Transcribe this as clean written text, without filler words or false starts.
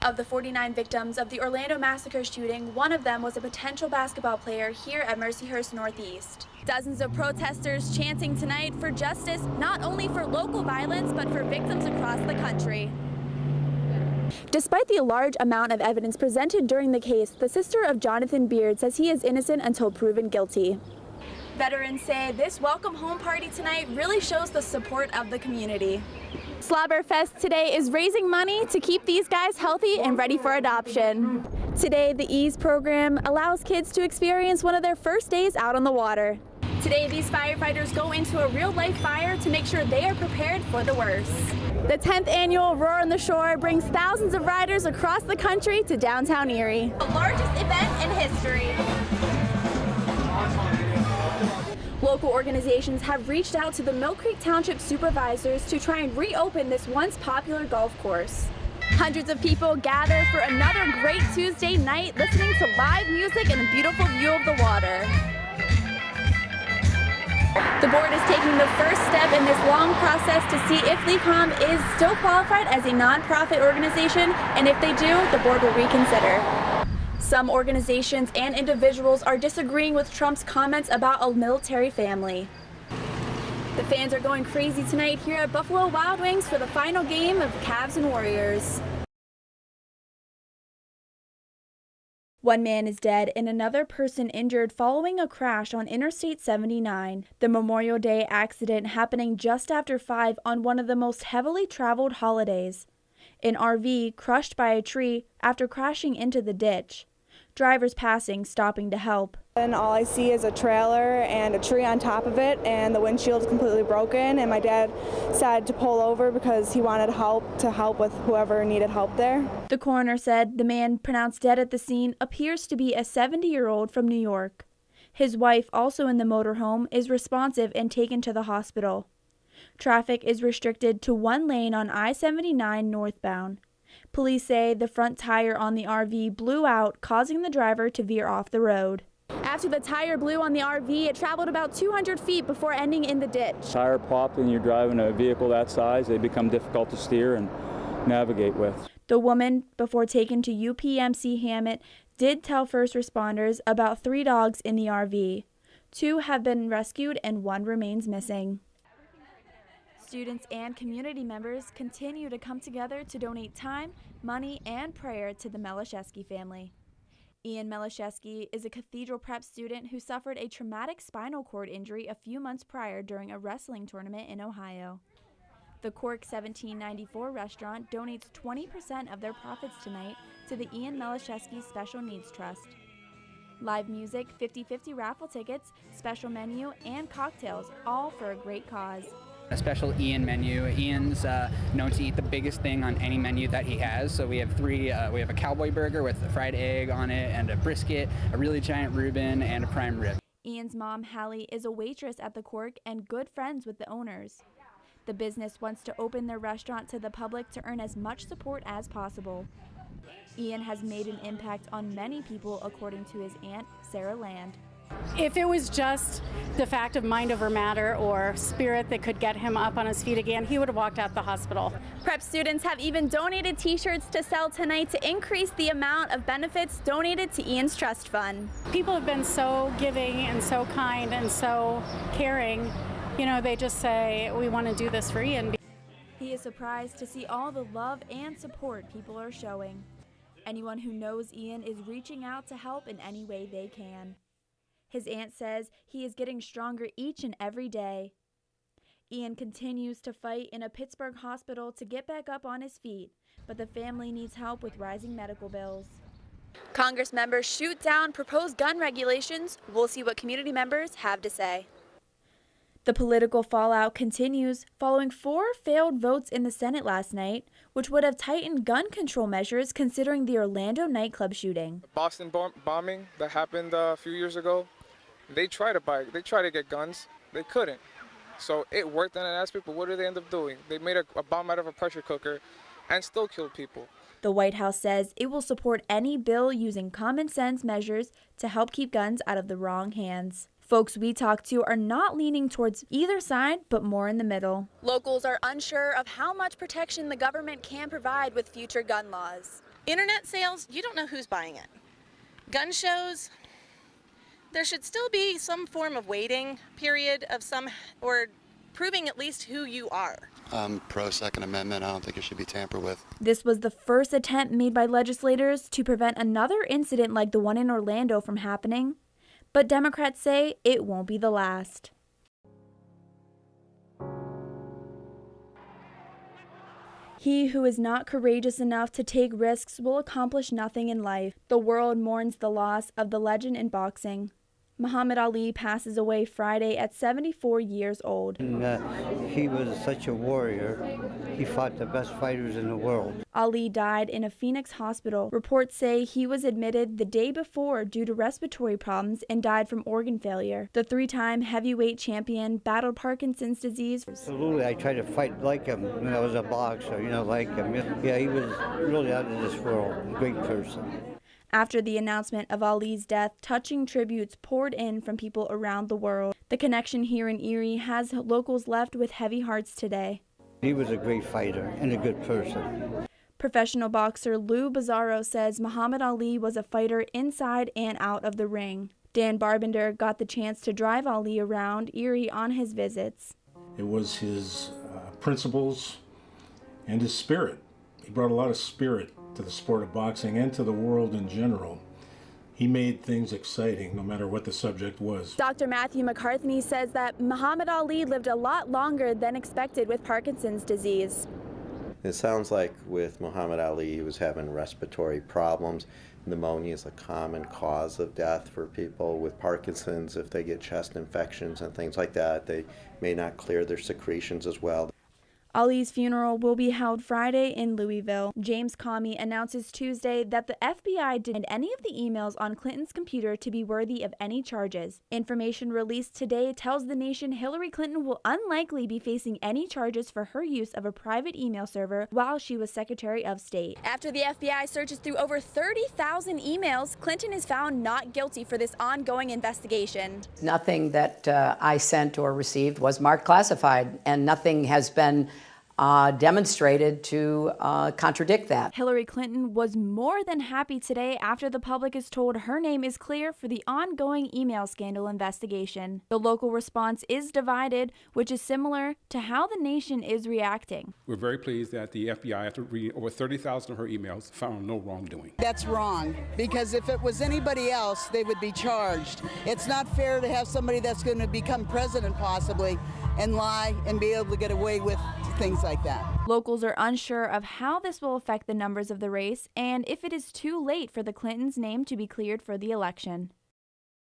Of the 49 victims of the Orlando massacre shooting, one of them was a potential basketball player here at Mercyhurst Northeast. Dozens of protesters chanting tonight for justice, not only for local violence, but for victims across the country. Despite the large amount of evidence presented during the case, the sister of Jonathan Beard says he is innocent until proven guilty. Veterans say this welcome home party tonight really shows the support of the community. Slobberfest today is raising money to keep these guys healthy and ready for adoption. Today, the EASE program allows kids to experience one of their first days out on the water. Today, these firefighters go into a real-life fire to make sure they are prepared for the worst. The 10th annual Roar on the Shore brings thousands of riders across the country to downtown Erie. The largest event in history. Local organizations have reached out to the Mill Creek Township supervisors to try and reopen this once popular golf course. Hundreds of people gather for another great Tuesday night listening to live music and a beautiful view of the water. The board is taking the first step in this long process to see if LECOM is still qualified as a nonprofit organization, and if they do, the board will reconsider. Some organizations and individuals are disagreeing with Trump's comments about a military family. The fans are going crazy tonight here at Buffalo Wild Wings for the final game of Cavs and Warriors. One man is dead and another person injured following a crash on Interstate 79. The Memorial Day accident happening just after 5 on one of the most heavily traveled holidays. An RV crushed by a tree after crashing into the ditch. Drivers passing stopping to help. And all I see is a trailer and a tree on top of it, and the windshield is completely broken, and my dad decided to pull over because he wanted help with whoever needed help there. The coroner said the man pronounced dead at the scene appears to be a 70-year-old from New York. His wife, also in the motorhome, is responsive and taken to the hospital. Traffic is restricted to one lane on I-79 northbound. Police say the front tire on the RV blew out, causing the driver to veer off the road. After the tire blew on the RV, it traveled about 200 feet before ending in the ditch. Tire popped and you're driving a vehicle that size, they become difficult to steer and navigate with. The woman, before taken to UPMC Hammett, did tell first responders about 3 dogs in the RV. 2 have been rescued and 1 remains missing. Students and community members continue to come together to donate time, money, and prayer to the Melashewski family. Ian Melashewski is a Cathedral Prep student who suffered a traumatic spinal cord injury a few months prior during a wrestling tournament in Ohio. The Cork 1794 restaurant donates 20% of their profits tonight to the Ian Melashewski Special Needs Trust. Live music, 50/50 raffle tickets, special menu, and cocktails, all for a great cause. A special Ian menu. Ian's known to eat the biggest thing on any menu that he has. So we have 3. We have a cowboy burger with a fried egg on it, and a brisket, a really giant Reuben, and a prime rib. Ian's mom, Hayley, is a waitress at the Cork and good friends with the owners. The business wants to open their restaurant to the public to earn as much support as possible. Ian has made an impact on many people, according to his aunt, Sarah Land. If it was just the fact of mind over matter or spirit that could get him up on his feet again, he would have walked out the hospital. Prep students have even donated t-shirts to sell tonight to increase the amount of benefits donated to Ian's Trust Fund. People have been so giving and so kind and so caring. You know, they just say, we want to do this for Ian. He is surprised to see all the love and support people are showing. Anyone who knows Ian is reaching out to help in any way they can. His aunt says he is getting stronger each and every day. Ian continues to fight in a Pittsburgh hospital to get back up on his feet, but the family needs help with rising medical bills. Congress members shoot down proposed gun regulations. We'll see what community members have to say. The political fallout continues following 4 failed votes in the Senate last night, which would have tightened gun control measures considering the Orlando nightclub shooting. The Boston bombing that happened a few years ago, they tried to get guns, they couldn't. So it worked on that aspect, but what did they end up doing? They made a bomb out of a pressure cooker and still killed people. The White House says it will support any bill using common sense measures to help keep guns out of the wrong hands. Folks we talk to are not leaning towards either side, but more in the middle. Locals are unsure of how much protection the government can provide with future gun laws. Internet sales, you don't know who's buying it. Gun shows, there should still be some form of waiting period of or proving at least who you are. I'm pro Second Amendment. I don't think it should be tampered with. This was the first attempt made by legislators to prevent another incident like the one in Orlando from happening, but Democrats say it won't be the last. He who is not courageous enough to take risks will accomplish nothing in life. The world mourns the loss of the legend in boxing. Muhammad Ali passes away Friday at 74 years old. He was such a warrior. He fought the best fighters in the world. Ali died in a Phoenix hospital. Reports say he was admitted the day before due to respiratory problems and died from organ failure. The three-time heavyweight champion battled Parkinson's disease. Absolutely, I tried to fight like him when I was a boxer, like him. Yeah, he was really out of this world. A great person. After the announcement of Ali's death, touching tributes poured in from people around the world. The connection here in Erie has locals left with heavy hearts today. He was a great fighter and a good person. Professional boxer Lou Bizzarro says Muhammad Ali was a fighter inside and out of the ring. Dan Barbender got the chance to drive Ali around Erie on his visits. It was his principles and his spirit. He brought a lot of spirit to the sport of boxing and to the world in general. He made things exciting no matter what the subject was. Dr. Matthew McCartney says that Muhammad Ali lived a lot longer than expected with Parkinson's disease. It sounds like with Muhammad Ali, he was having respiratory problems. Pneumonia is a common cause of death for people with Parkinson's. If they get chest infections and things like that, they may not clear their secretions as well. Ali's funeral will be held Friday in Louisville. James Comey announces Tuesday that the FBI denied any of the emails on Clinton's computer to be worthy of any charges. Information released today tells the nation Hillary Clinton will unlikely be facing any charges for her use of a private email server while she was Secretary of State. After the FBI searches through over 30,000 emails, Clinton is found not guilty for this ongoing investigation. Nothing that I sent or received was marked classified, and nothing has been demonstrated to contradict that. Hillary Clinton was more than happy today after the public is told her name is clear for the ongoing email scandal investigation. The local response is divided, which is similar to how the nation is reacting. We're very pleased that the FBI, after reading over 30,000 of her emails, found no wrongdoing. That's wrong, because if it was anybody else, they would be charged. It's not fair to have somebody that's going to become president possibly and lie and be able to get away with things like that. Locals are unsure of how this will affect the numbers of the race and if it is too late for the Clintons' name to be cleared for the election.